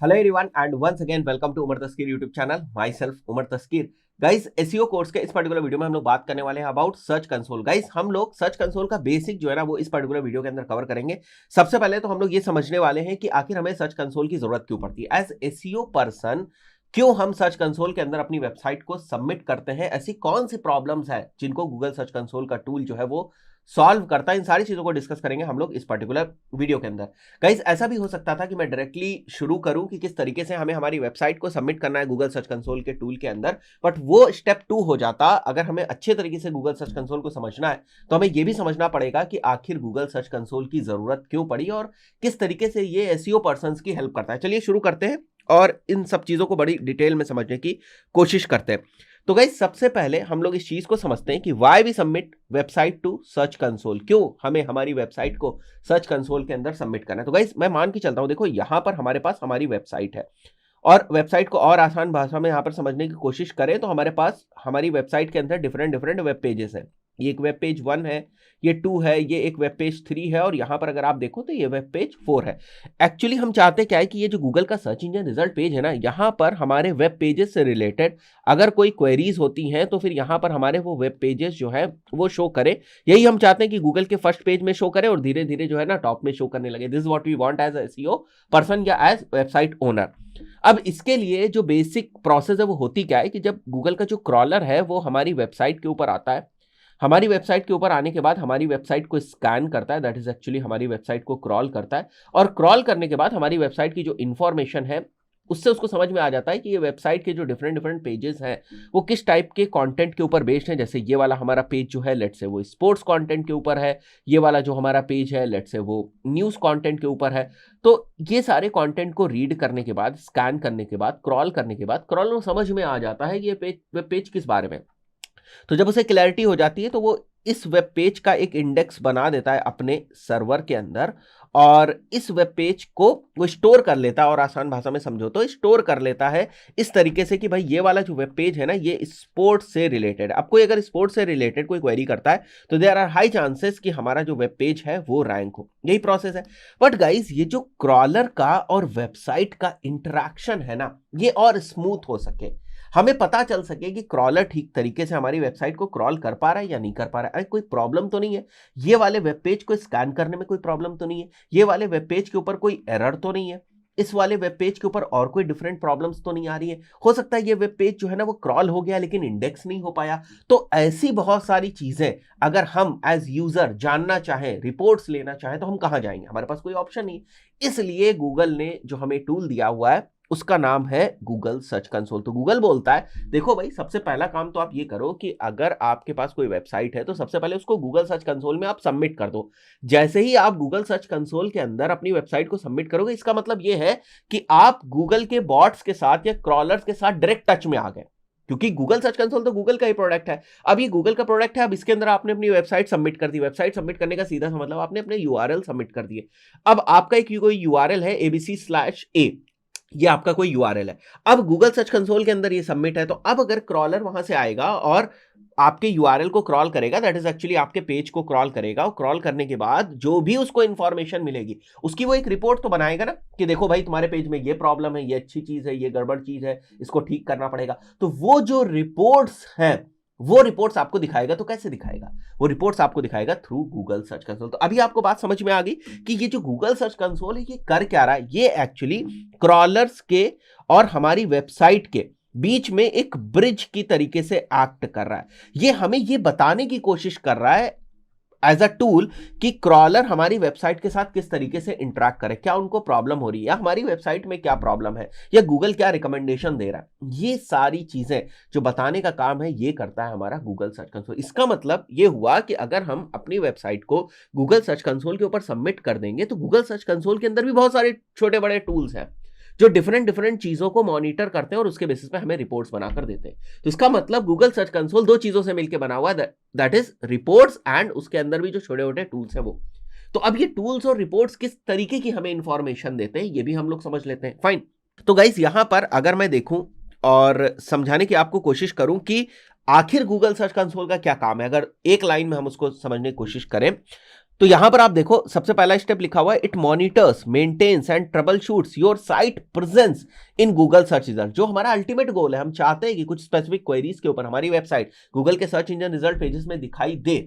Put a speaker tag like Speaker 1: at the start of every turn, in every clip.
Speaker 1: Hello everyone and once again welcome to Umar Taskeer YouTube channel myself Umar Taskeer. Guys SEO course के इस particular video में हम लोग बात करने वाले हैं अबाउट सर्च कंसोल। गाइस हम लोग सर्च कंसोल का बेसिक जो है ना वो इस पर्टिकुलर वीडियो के अंदर कवर करेंगे। सबसे पहले तो हम लोग ये समझने वाले हैं कि आखिर हमें सर्च कंसोल की जरूरत क्यों पड़ती है एज एसईओ पर्सन। क्यों हम सर्च कंसोल के अंदर अपनी वेबसाइट को सबमिट करते हैं, ऐसी कौन सी प्रॉब्लम्स है जिनको गूगल सर्च कंसोल का टूल जो है वो सॉल्व करता है। इन सारी चीजों को डिस्कस करेंगे हम लोग इस पर्टिकुलर वीडियो के अंदर। गाइस ऐसा भी हो सकता था कि मैं डायरेक्टली शुरू करूं कि किस तरीके से हमें हमारी वेबसाइट को सबमिट करना है गूगल सर्च कंसोल के टूल के अंदर, बट वो स्टेप 2 हो जाता। अगर हमें अच्छे तरीके से गूगल सर्च कंसोल को समझना है तो हमें यह भी समझना पड़ेगा कि आखिर गूगल सर्च कंसोल की जरूरत क्यों पड़ी और किस तरीके से ये एसईओ पर्संस की हेल्प करता है। चलिए शुरू करते हैं और इन सब चीजों को बड़ी डिटेल में समझने की कोशिश करते हैं। तो गाइस सबसे पहले हम लोग इस चीज को समझते हैं कि why we submit website to search console. क्यों हमें हमारी वेबसाइट को सर्च कंसोल के अंदर सबमिट करना है। तो गाइस मैं मान के चलता हूं, देखो यहां पर हमारे पास हमारी वेबसाइट है और वेबसाइट को और आसान भाषा में यहां पर समझने की कोशिश करें तो हमारे पास हमारी वेबसाइट के अंदर डिफरेंट डिफरेंट वेब पेजेस है। ये एक वेब पेज 1 है, ये 2 है, ये एक वेब पेज 3 है और यहां पर अगर आप देखो तो ये वेब पेज 4 है। एक्चुअली हम चाहते क्या है कि ये जो गूगल का सर्च इंजन रिजल्ट पेज है ना, यहां पर हमारे वेब पेजेस से रिलेटेड अगर कोई क्वेरीज होती हैं तो फिर यहां पर हमारे वो वेब पेजेस जो है वो शो करे। यही हम चाहते हैं कि गूगल के फर्स्ट पेज में शो करे और धीरे धीरे जो है ना टॉप में शो करने लगे। This is what we want as SEO person या एज वेबसाइट ओनर। अब इसके लिए जो बेसिक प्रोसेस है वो होती क्या है कि जब गूगल का जो क्रॉलर है वो हमारी वेबसाइट के ऊपर आता है, हमारी वेबसाइट के ऊपर आने के बाद हमारी वेबसाइट को स्कैन करता है, दैट इज एक्चुअली हमारी वेबसाइट को क्रॉल करता है और क्रॉल करने के बाद हमारी वेबसाइट की जो इंफॉर्मेशन है उससे उसको समझ में आ जाता है कि ये वेबसाइट के जो डिफरेंट डिफरेंट पेजेस हैं वो किस टाइप के कंटेंट के ऊपर बेस्ड हैं। जैसे ये वाला हमारा पेज जो है लेट्स से वो स्पोर्ट्स कंटेंट के ऊपर है, ये वाला जो हमारा पेज है लेट्स से वो न्यूज़ कंटेंट के ऊपर है। तो ये सारे कंटेंट को रीड करने के बाद, स्कैन करने के बाद, क्रॉल करने के बाद क्रॉलर को समझ में आ जाता है कि ये पेज वेब पेज किस बारे में। तो जब उसे क्लैरिटी हो जाती है तो वो इस वेब पेज का एक इंडेक्स बना देता है अपने सर्वर के अंदर और इस वेब पेज को वो स्टोर कर लेता है। और आसान भाषा में समझो तो स्टोर कर लेता है इस तरीके से कि भाई ये वाला जो वेब पेज है ना ये स्पोर्ट्स से रिलेटेड। अब कोई अगर स्पोर्ट्स से रिलेटेड कोई क्वेरी करता है तो देयर आर हाई चांसेस कि हमारा जो वेब पेज है वो रैंक हो। यही प्रोसेस है। बट गाइस ये जो क्रॉलर का और वेबसाइट का इंटरेक्शन है ना ये और स्मूथ हो सके, हमें पता चल सके कि क्रॉलर ठीक तरीके से हमारी वेबसाइट को क्रॉल कर पा रहा है या नहीं कर पा रहा है। अरे कोई प्रॉब्लम तो नहीं है, ये वाले वेब पेज को स्कैन करने में कोई प्रॉब्लम तो नहीं है, ये वाले वेब पेज के ऊपर कोई एरर तो नहीं है, इस वाले वेब पेज के ऊपर और कोई डिफरेंट प्रॉब्लम्स तो नहीं आ रही है। हो सकता है ये वेब पेज जो है ना वो क्रॉल हो गया लेकिन इंडेक्स नहीं हो पाया। तो ऐसी बहुत सारी चीजें अगर हम एज यूजर जानना चाहें, रिपोर्ट्स लेना चाहें तो हम कहां जाएंगे, हमारे पास कोई ऑप्शन नहीं। इसलिए गूगल ने जो हमें टूल दिया हुआ है उसका नाम है गूगल सर्च कंसोल। तो गूगल बोलता है देखो भाई सबसे पहला काम तो आप ये करो कि अगर आपके पास कोई वेबसाइट है तो सबसे पहले उसको गूगल सर्च कंसोल में आप सबमिट कर दो। जैसे ही आप गूगल सर्च कंसोल के अंदर अपनी वेबसाइट को सबमिट करोगे इसका मतलब ये है कि आप गूगल के बॉट्स के साथ या क्रॉलर्स के साथ डायरेक्ट टच में आ गए, क्योंकि गूगल सर्च कंसोल तो गूगल का ही प्रोडक्ट है। अब ये गूगल का प्रोडक्ट है, अब इसके अंदर आपने अपनी वेबसाइट सबमिट कर दी। वेबसाइट सबमिट करने का सीधा सा मतलब आपने अपने यूआरएल सबमिट कर दिए। अब आपका एक कोई यूआरएल है abc/a, ये आपका कोई यूआरएल है। अब गूगल सर्च कंसोल के अंदर ये सबमिट है तो अब अगर क्रॉलर वहां से आएगा और आपके यूआरएल को क्रॉल करेगा, दैट इज एक्चुअली आपके पेज को क्रॉल करेगा और क्रॉल करने के बाद जो भी उसको इंफॉर्मेशन मिलेगी उसकी वो एक रिपोर्ट तो बनाएगा ना कि देखो भाई तुम्हारे पेज में ये प्रॉब्लम है, ये अच्छी चीज है, ये गड़बड़ चीज है, इसको ठीक करना पड़ेगा। तो वो जो रिपोर्ट्स हैं वो रिपोर्ट्स आपको दिखाएगा। तो कैसे दिखाएगा? वो रिपोर्ट्स आपको दिखाएगा थ्रू गूगल सर्च कंसोल। तो अभी आपको बात समझ में आ गई कि ये जो गूगल सर्च कंसोल है ये कर क्या रहा है। ये एक्चुअली क्रॉलर्स के और हमारी वेबसाइट के बीच में एक ब्रिज की तरीके से एक्ट कर रहा है। ये हमें ये बताने की कोशिश कर रहा है एज अ टूल कि क्रॉलर हमारी वेबसाइट के साथ किस तरीके से इंटरेक्ट करे, क्या उनको प्रॉब्लम हो रही है या हमारी वेबसाइट में क्या प्रॉब्लम है या गूगल क्या रिकमेंडेशन दे रहा है। ये सारी चीजें जो बताने का काम है ये करता है हमारा गूगल सर्च कंसोल। इसका मतलब ये हुआ कि अगर हम अपनी वेबसाइट को गूगल सर्च कंसोल के ऊपर सबमिट कर देंगे तो गूगल सर्च कंसोल के अंदर भी बहुत सारे छोटे बड़े टूल्स हैं जो डिफरेंट डिफरेंट चीजों को मॉनिटर करते हैं और उसके बेसिस पे हमें रिपोर्ट्स बनाकर देते हैं। तो इसका मतलब गूगल सर्च कंसोल दो चीजों से मिलकर बना हुआ है, दैट इज रिपोर्ट्स एंड उसके अंदर भी जो छोटे छोटे टूल्स हैं वो। तो अब ये टूल्स और रिपोर्ट्स किस तरीके की हमें इंफॉर्मेशन देते हैं ये भी हम लोग समझ लेते हैं। फाइन। तो गाइस यहां पर अगर मैं देखूं और समझाने की आपको कोशिश करूं कि आखिर गूगल सर्च कंसोल का क्या काम है, अगर एक लाइन में हम उसको समझने की कोशिश करें तो यहां पर आप देखो सबसे पहला स्टेप लिखा हुआ है, it monitors, maintains and troubleshoots your site presence in Google search result. जो हमारा अल्टीमेट गोल है, हम चाहते हैं कि कुछ स्पेसिफिक क्वेरीज के ऊपर हमारी वेबसाइट गूगल के सर्च इंजन रिजल्ट पेजेस में दिखाई दे,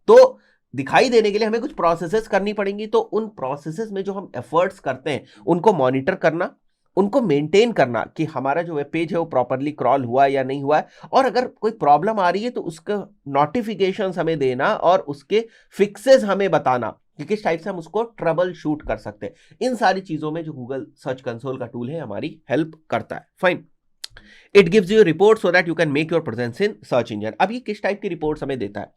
Speaker 1: तो दिखाई देने के लिए हमें कुछ प्रोसेसेस करनी पड़ेंगी। तो उन प्रोसेसेस में जो हम एफर्ट्स करते हैं उनको मॉनिटर करना, उनको मेंटेन करना कि हमारा जो वेब पेज है वो प्रॉपरली क्रॉल हुआ या नहीं हुआ है, और अगर कोई प्रॉब्लम आ रही है तो उसका नोटिफिकेशंस हमें देना और उसके फिक्सेस हमें बताना कि किस टाइप से हम उसको ट्रबल शूट कर सकते हैं। इन सारी चीजों में जो गूगल सर्च कंसोल का टूल है हमारी हेल्प करता है। Fine, it gives you report so that you can make your presence in search engine. अब ये किस टाइप की रिपोर्ट्स हमें देता है?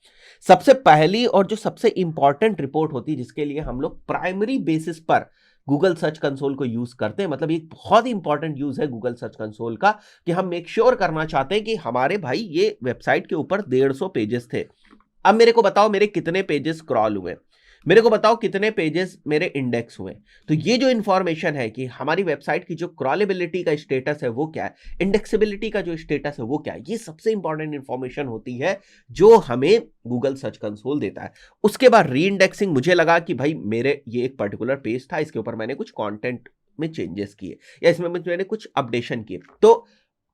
Speaker 1: सबसे पहली और जो सबसे इंपॉर्टेंट रिपोर्ट होती है जिसके लिए हम लोग प्राइमरी बेसिस पर गूगल सर्च कंसोल को यूज करते हैं, मतलब ये बहुत ही इंपॉर्टेंट यूज है गूगल सर्च कंसोल का, कि हम मेक श्योर करना चाहते हैं कि हमारे भाई ये वेबसाइट के ऊपर 150 पेजेस थे, अब मेरे को बताओ मेरे कितने पेजेस क्रॉल हुए, मेरे को बताओ कितने पेजेस मेरे इंडेक्स हुए। तो ये जो इंफॉर्मेशन है कि हमारी वेबसाइट की जो क्रॉलेबिलिटी का स्टेटस है वो क्या है, इंडेक्सेबिलिटी का जो स्टेटस है वो क्या है, ये सबसे इंपॉर्टेंट इंफॉर्मेशन होती है जो हमें गूगल सर्च कंसोल देता है। उसके बाद री इंडेक्सिंग, मुझे लगा कि भाई मेरे ये एक पर्टिकुलर पेज था, इसके ऊपर मैंने कुछ कंटेंट में चेंजेस किए या इसमें मैंने कुछ अपडेशन किए, तो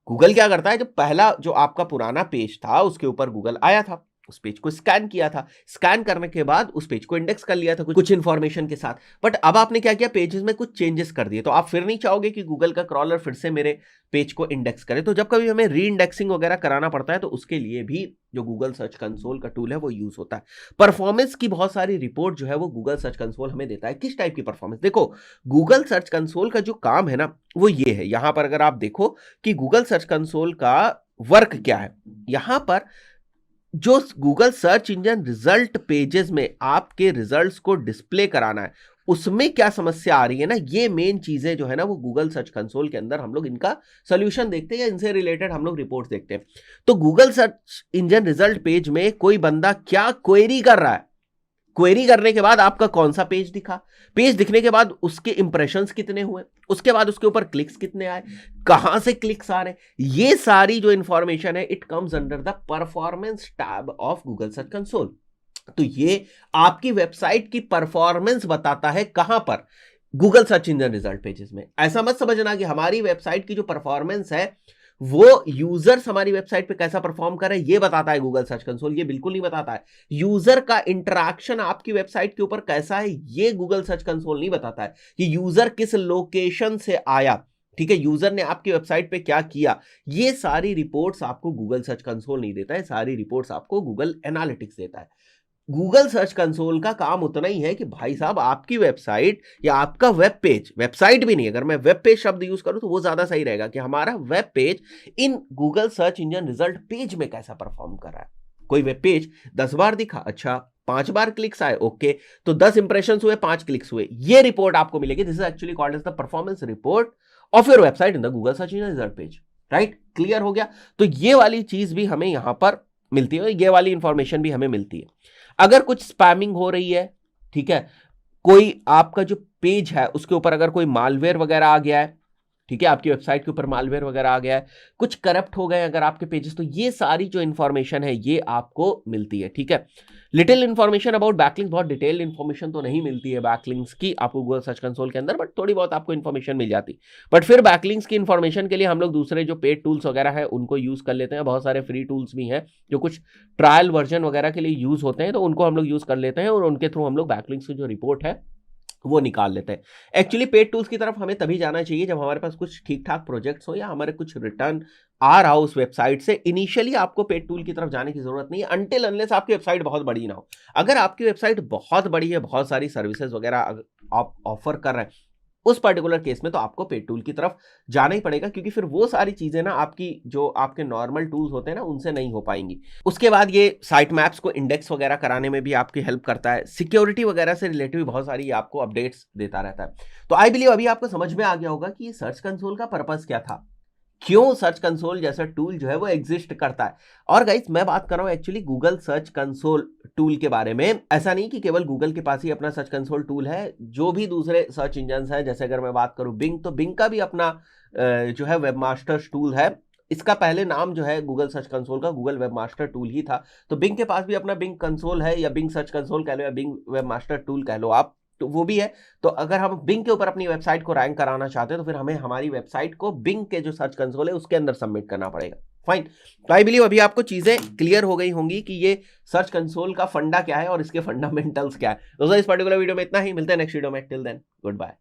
Speaker 1: गूगल क्या करता है, जो पहला जो आपका पुराना पेज था उसके ऊपर गूगल आया था, उस पेज को स्कैन किया था, स्कैन करने के बाद उस पेज को इंडेक्स कर लिया था कुछ इंफॉर्मेशन के साथ, बट अब आपने क्या किया, पेजेस में कुछ चेंजेस कर दिए, तो आप फिर नहीं चाहोगे कि गूगल का क्रॉलर फिर से मेरे पेज को इंडेक्स करे। तो जब कभी हमें री इंडेक्सिंग वगैरह कराना पड़ता है तो उसके लिए भी जो गूगल सर्च कंसोल का टूल है वो यूज होता है। परफॉर्मेंस की बहुत सारी रिपोर्ट जो है वो गूगल सर्च कंसोल हमें देता है। किस टाइप की परफॉर्मेंस? देखो, गूगल सर्च कंसोल का जो काम है ना वो ये है, यहां पर अगर आप देखो कि गूगल सर्च कंसोल का वर्क क्या है, यहां पर जो Google search engine result pages में आपके रिजल्ट्स को डिस्प्ले कराना है उसमें क्या समस्या आ रही है ना, ये मेन चीजें जो है ना वो गूगल सर्च कंसोल के अंदर हम लोग इनका सोल्यूशन देखते हैं या इनसे रिलेटेड हम लोग रिपोर्ट्स देखते हैं। तो Google search engine result page में कोई बंदा क्या क्वेरी कर रहा है, क्वेरी करने के बाद आपका कौन सा पेज दिखा, पेज दिखने के बाद उसके इंप्रेशंस कितने हुए, उसके बाद उसके ऊपर क्लिक्स कितने आए, कहां से क्लिक्स आ रहे, ये सारी जो इंफॉर्मेशन है it comes under the performance tab of Google search console. तो ये आपकी वेबसाइट की परफॉर्मेंस बताता है कहां पर, Google search engine result pages में। ऐसा मत समझना कि हमारी वेबसाइट की जो परफॉर्मेंस है वो यूजर्स हमारी वेबसाइट पे कैसा परफॉर्म कर रहे हैं ये बताता है गूगल सर्च कंसोल, ये बिल्कुल नहीं बताता है। यूजर का इंटरेक्शन आपकी वेबसाइट के ऊपर कैसा है ये गूगल सर्च कंसोल नहीं बताता है, कि यूजर किस लोकेशन से आया, ठीक है, यूजर ने आपकी वेबसाइट पे क्या किया, ये सारी रिपोर्ट्स आपको गूगल सर्च कंसोल नहीं देता है, सारी रिपोर्ट्स आपको गूगल एनालिटिक्स देता है। गूगल सर्च कंसोल का काम उतना ही है कि भाई साहब आपकी वेबसाइट या आपका वेब पेज, वेबसाइट भी नहीं, अगर मैं वेब पेज शब्द यूज करूं तो वो ज्यादा सही रहेगा, कि हमारा web page in Google search engine result page में कैसा परफॉर्म कर रहा है। कोई वेब पेज 10 बार दिखा, अच्छा 5 बार क्लिक्स आए, ओके, तो 10 इंप्रेशंस हुए, 5 क्लिक्स हुए, ये रिपोर्ट आपको मिलेगी। This is actually called as the performance report of your website in the Google search engine result page. Right, clear हो गया? तो ये वाली चीज भी हमें यहां पर मिलती है, ये वाली इंफॉर्मेशन भी हमें मिलती है। अगर कुछ स्पैमिंग हो रही है, ठीक है, कोई आपका जो पेज है उसके ऊपर अगर कोई मालवेयर वगैरह आ गया है, ठीक है, आपकी वेबसाइट के ऊपर मालवेयर वगैरह आ गया है, कुछ करप्ट हो गए अगर आपके पेजेस, तो ये सारी जो इंफॉर्मेशन है ये आपको मिलती है। ठीक है, लिटिल इंफॉर्मेशन अबाउट बैकलिंक्स, बहुत डिटेल्ड इंफॉर्मेशन तो नहीं मिलती है बैकलिंक्स की आपको गूगल सर्च कंसोल के अंदर, बट थोड़ी बहुत आपको इंफॉर्मेशन मिल जाती। बट फिर बैकलिंक्स की इंफॉर्मेशन के लिए हम लोग दूसरे जो पेड टूल्स वगैरह है उनको यूज कर लेते हैं। बहुत सारे फ्री टूल्स भी हैं जो कुछ ट्रायल वर्जन वगैरह के लिए यूज होते हैं, तो उनको हम लोग यूज कर लेते हैं और उनके थ्रू हम लोग बैकलिंक्स की जो रिपोर्ट है वो निकाल लेते हैं। एक्चुअली पेड टूल्स की तरफ हमें तभी जाना चाहिए जब हमारे पास कुछ ठीक ठाक प्रोजेक्ट्स हो या हमारे कुछ रिटर्न आ रहा हो उस वेबसाइट से। इनिशियली आपको पेड टूल की तरफ जाने की जरूरत नहीं है अनटिल अनलेस आपकी वेबसाइट बहुत बड़ी ना हो। अगर आपकी वेबसाइट बहुत बड़ी है, बहुत सारी सर्विसेज वगैरह आप ऑफर कर रहे हैं, उस पर्टिकुलर केस में तो आपको पेड टूल की तरफ जाना ही पड़ेगा, क्योंकि फिर वो सारी चीजें ना आपकी जो आपके नॉर्मल टूल्स होते हैं ना उनसे नहीं हो पाएंगी। उसके बाद ये साइट मैप्स को इंडेक्स वगैरह कराने में भी आपकी हेल्प करता है। सिक्योरिटी वगैरह से रिलेटेड बहुत सारी आपको अपडेट्स देता रहता है। तो आई बिलीव अभी आपको समझ में आ गया होगा कि ये सर्च कंसोल का पर्पस क्या था, क्यों सर्च कंसोल जैसा टूल जो है वो एग्जिस्ट करता है। और गाइस मैं बात कर रहा हूं actually Google search console tool के बारे में। ऐसा नहीं कि केवल गूगल के पास ही अपना सर्च कंसोल टूल है, जो भी दूसरे सर्च इंजन है, जैसे अगर मैं बात करूं बिंग, तो बिंग का भी अपना जो है वेबमास्टर्स टूल है, इसका पहले नाम जो है गूगल सर्च कंसोल का गूगल वेब मास्टर टूल ही था। तो बिंग के पास भी अपना बिंग कंसोल है, या बिंग सर्च कंसोल कह लो, या बिंग वेब मास्टर टूल कह लो आप, तो वो भी है। तो अगर हम बिंग के ऊपर अपनी वेबसाइट को रैंक कराना चाहते हैं तो फिर हमें हमारी वेबसाइट को बिंग के जो सर्च कंसोल है उसके अंदर सबमिट करना पड़ेगा। फाइन। तो आई बिलीव अभी आपको चीजें क्लियर हो गई होंगी कि ये सर्च कंसोल का फंडा क्या है और इसके फंडामेंटल्स क्या है। दोस्तों इस पर्टिकुलर वीडियो में इतना ही, मिलते हैं नेक्स्ट वीडियो में। Till then good bye.